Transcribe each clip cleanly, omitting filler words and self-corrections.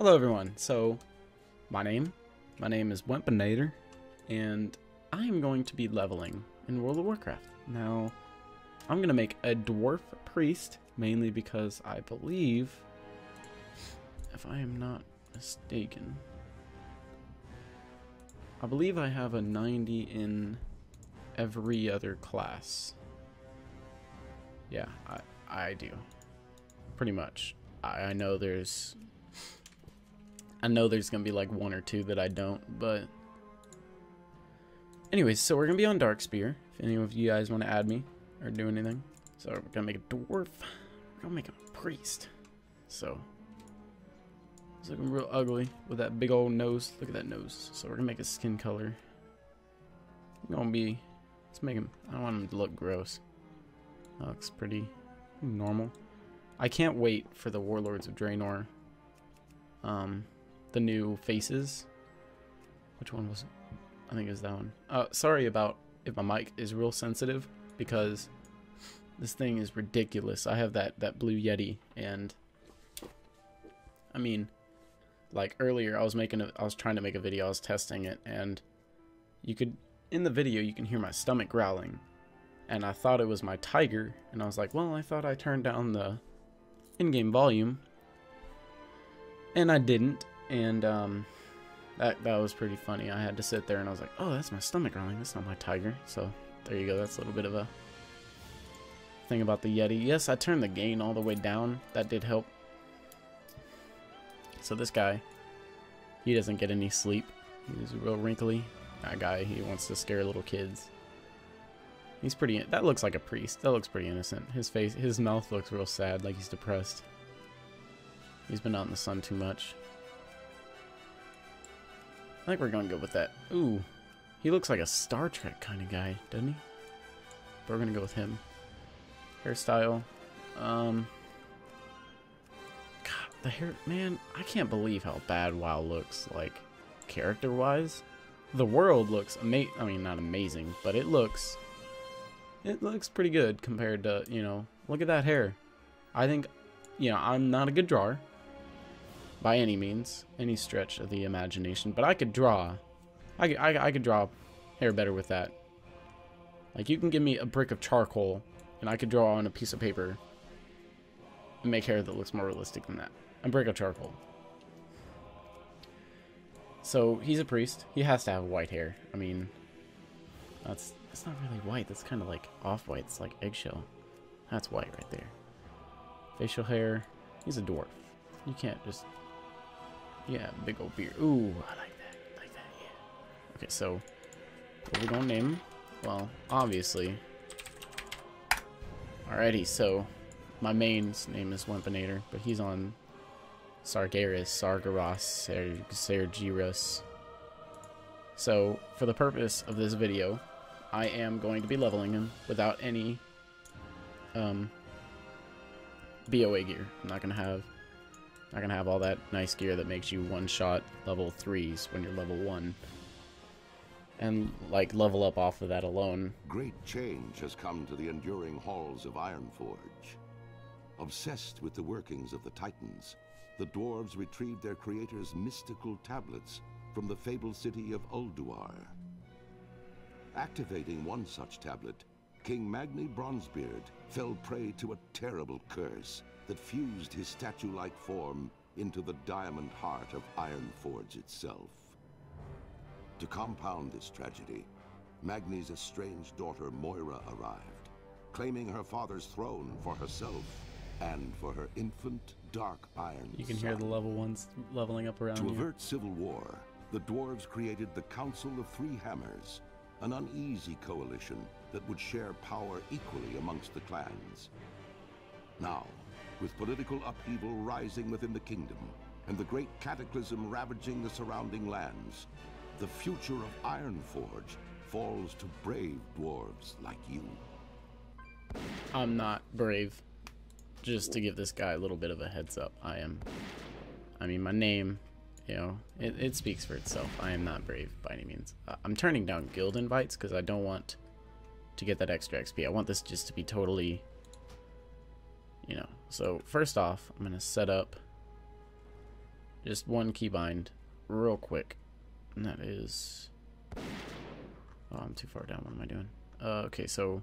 Hello everyone, so my name is Wempinator, and I am going to be leveling in World of Warcraft. Now, I'm going to make a Dwarf Priest, mainly because I believe, if I am not mistaken, I believe I have a 90 in every other class. Yeah, I do. Pretty much. I know there's gonna be like one or two that I don't, but anyways, so we're gonna be on Darkspear, if any of you guys want to add me or do anything. So we're gonna make a dwarf, we're gonna make a priest. So it's looking real ugly with that big old nose. Look at that nose. So we're gonna make a skin color. Let's make him, I don't want him to look gross. That looks pretty normal. I can't wait for the Warlords of Draenor, the new faces. Which one was it? I think it was that one. Sorry about if my mic is real sensitive, because this thing is ridiculous. I have that Blue Yeti, and I mean, like earlier I was trying to make a video, I was testing it, and in the video you can hear my stomach growling, and I thought it was my tiger, and I was like, well, I thought I turned down the in-game volume, and I didn't, and that was pretty funny. I had to sit there and I was like, oh, that's my stomach growling, that's not my tiger. So there you go, that's a little bit of a thing about the Yeti. Yes, I turned the gain all the way down, that did help. So this guy, he doesn't get any sleep, he's real wrinkly. That guy, he wants to scare little kids. He's pretty, that looks like a priest. That looks pretty innocent. His face, his mouth looks real sad, like he's depressed. He's been out in the sun too much. I think we're gonna go with that. Ooh, he looks like a Star Trek kind of guy, doesn't he? But we're gonna go with him. Hairstyle. God, the hair, man, I can't believe how bad WoW looks, like, character-wise. The world looks I mean, not amazing, but it looks pretty good compared to, you know, look at that hair. I think, you know, I'm not a good drawer by any means, any stretch of the imagination, but I could draw. I could draw hair better with that. Like, you can give me a brick of charcoal and I could draw on a piece of paper and make hair that looks more realistic than that. A brick of charcoal. So he's a priest. He has to have white hair. I mean, it's not really white. That's kind of like off-white. It's like eggshell. That's white right there. Facial hair. He's a dwarf. You can't just... Yeah, big old beard. Ooh, I like that. Yeah. Okay, so what are we gonna name him? Well, obviously. Alrighty, so my main's name is Wempinator, but he's on Sargeras, Sargeras. So, for the purpose of this video, I am going to be leveling him without any BOA gear. I'm not gonna have all that nice gear that makes you one-shot level 3s when you're level 1. And, like, level up off of that alone. Great change has come to the enduring halls of Ironforge. Obsessed with the workings of the Titans, the dwarves retrieved their creator's mystical tablets from the fabled city of Ulduar. Activating one such tablet, King Magni Bronzebeard fell prey to a terrible curse that fused his statue-like form into the diamond heart of Ironforge itself. To compound this tragedy, Magni's estranged daughter Moira arrived, claiming her father's throne for herself and for her infant dark iron You can son. hear the level 1s leveling up around To you. avert civil war, the dwarves created the Council of Three Hammers, an uneasy coalition that would share power equally amongst the clans. Now, with political upheaval rising within the kingdom, and the great cataclysm ravaging the surrounding lands, the future of Ironforge falls to brave dwarves like you. I'm not brave. Just to give this guy a little bit of a heads up, I mean, my name, you know, it speaks for itself. I am not brave by any means. I'm turning down guild invites because I don't want to get that extra XP. I want this just to be totally, you know. So first off, I'm going to set up just one keybind real quick. And that is... Oh, I'm too far down. What am I doing? Okay, so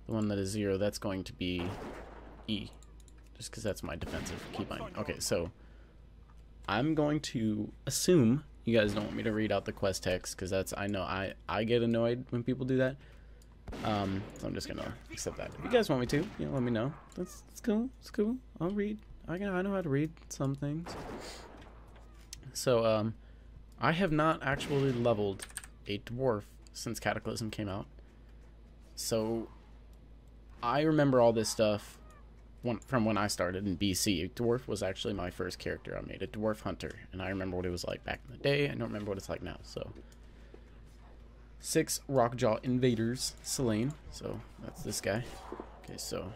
the one that is 0, that's going to be E. Just because that's my defensive keybind. Okay, so I'm going to assume you guys don't want me to read out the quest text, because that's, I know I get annoyed when people do that. So I'm just gonna accept that. If you guys want me to, you know, let me know. That's cool. It's cool. I'll read. I know how to read some things. So I have not actually leveled a dwarf since Cataclysm came out. So I remember all this stuff from when I started in BC. Dwarf was actually my first character I made, a dwarf hunter, and I remember what it was like back in the day. I don't remember what it's like now. So 6 Rockjaw invaders slain. So that's this guy. Okay, so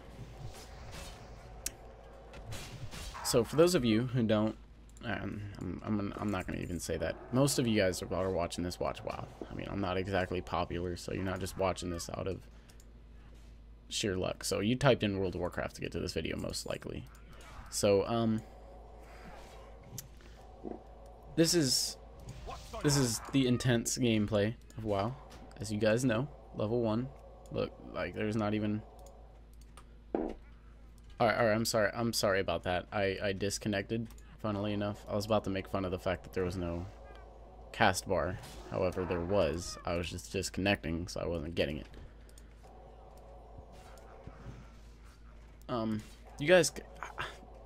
for those of you who don't, I'm not gonna even say that. Most of you guys are watching this watch WoW. I mean, I'm not exactly popular, so you're not just watching this out of sheer luck. So you typed in World of Warcraft to get to this video, most likely. So this is the intense gameplay of WoW, as you guys know. Level 1. Look, like there's not even. Alright, I'm sorry about that. I disconnected, funnily enough. I was about to make fun of the fact that there was no cast bar. However, there was. I was just disconnecting, so I wasn't getting it. You guys,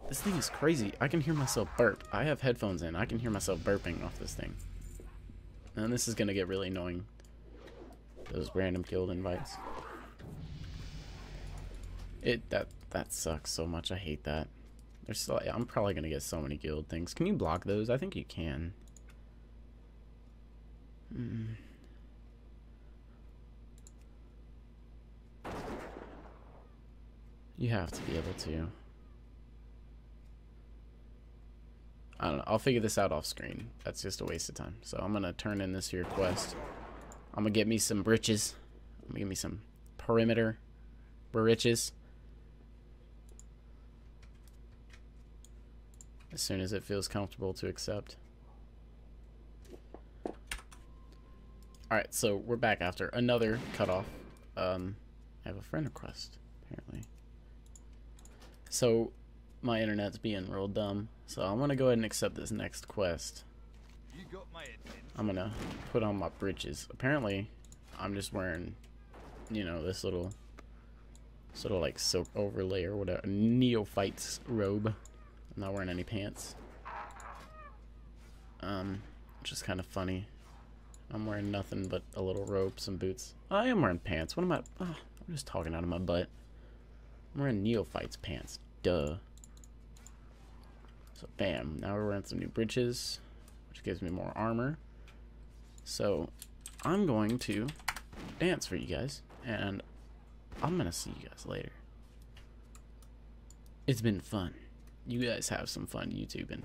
this thing is crazy. I can hear myself burp. I have headphones in. I can hear myself burping off this thing. And this is gonna get really annoying. Those random guild invites. That sucks so much. I hate that. There's still, I'm probably gonna get so many guild things. Can you block those? I think you can. You have to be able to. I don't know. I'll figure this out off screen. That's just a waste of time. So I'm gonna turn in this here quest. I'm gonna get me some britches. I'm gonna get me some perimeter britches. As soon as it feels comfortable to accept. Alright, so we're back after another cutoff. I have a friend request, apparently. So my internet's being real dumb, so I'm gonna go ahead and accept this next quest. I'm gonna put on my breeches. Apparently, I'm just wearing, you know, this little sort of like silk overlay or whatever, neophyte's robe. I'm not wearing any pants. Which is kind of funny. I'm wearing nothing but a little robe, some boots. I am wearing pants. What am I? Oh, I'm just talking out of my butt. I'm wearing neophyte's pants. Duh. So bam, now we're wearing some new breeches, which gives me more armor. So I'm going to dance for you guys, and I'm gonna see you guys later. It's been fun. You guys have some fun YouTubing.